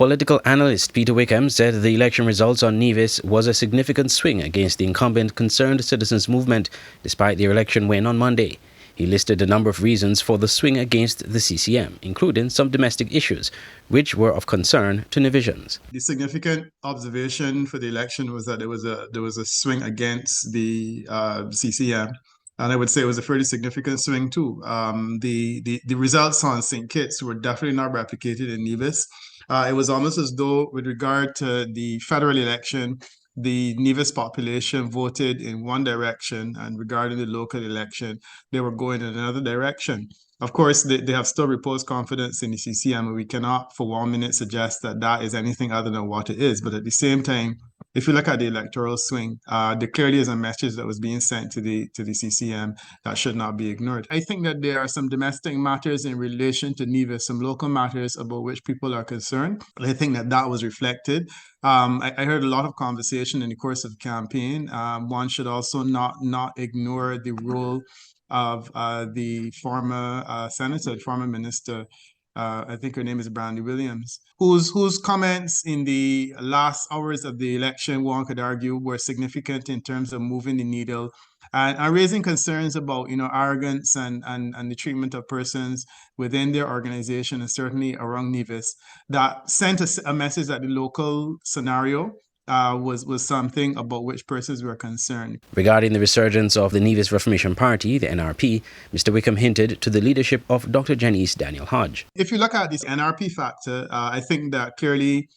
Political analyst Peter Wickham said the election results on Nevis was a significant swing against the incumbent Concerned Citizens Movement, despite their election win on Monday. He listed a number of reasons for the swing against the CCM, including some domestic issues, which were of concern to Nevisians. The significant observation for the election was that there was a swing against the CCM. And I would say it was a fairly significant swing too. The results on St. Kitts were definitely not replicated in Nevis. It was almost as though, with regard to the federal election, the Nevis population voted in one direction, and regarding the local election, they were going in another direction. Of course, they have still reposed confidence in the CCM, and we cannot for 1 minute suggest that that is anything other than what it is. But at the same time, if you look at the electoral swing, there clearly is a message that was being sent to the CCM that should not be ignored. I think that there are some domestic matters in relation to Nevis, some local matters about which people are concerned. I think that that was reflected. I heard a lot of conversation in the course of the campaign. One should also not ignore the role of the former senator, former minister, I think her name is Brandy Williams, whose comments in the last hours of the election, one could argue, were significant in terms of moving the needle and raising concerns about, arrogance and the treatment of persons within their organization, and certainly around Nevis, that sent a message that the local scenario was something about which persons were concerned. Regarding the resurgence of the Nevis Reformation Party, the NRP, Mr. Wickham hinted to the leadership of Dr. Janice Daniel Hodge. If you look at this NRP factor, I think that clearly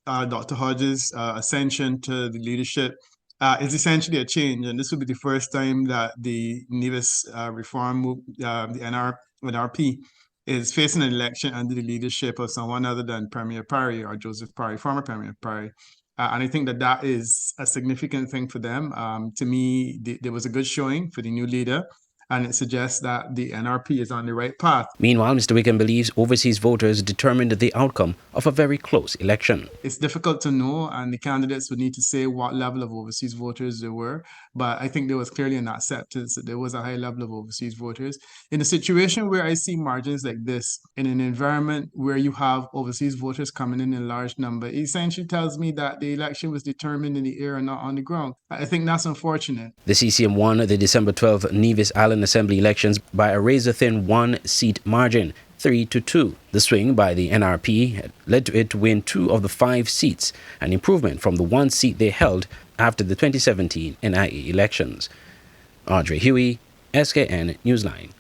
Dr. Hodge's ascension to the leadership is essentially a change, and this will be the first time that the Nevis reform, the NRP, is facing an election under the leadership of someone other than Premier Parry or Joseph Parry, former Premier Parry. And I think that that is a significant thing for them. To me, there was a good showing for the new leader, and it suggests that the NRP is on the right path. Meanwhile, Mr. Wickham believes overseas voters determined the outcome of a very close election. It's difficult to know, and the candidates would need to say what level of overseas voters there were. But I think there was clearly an acceptance that there was a high level of overseas voters. In a situation where I see margins like this, in an environment where you have overseas voters coming in large number, it essentially tells me that the election was determined in the air and not on the ground. I think that's unfortunate. The CCM won the December 12th Nevis Island Assembly elections by a razor-thin one-seat margin, 3-2. The swing by the NRP led to it to win 2 of the 5 seats, an improvement from the 1 seat they held after the 2017 NIA elections. Audrey Huey, SKN Newsline.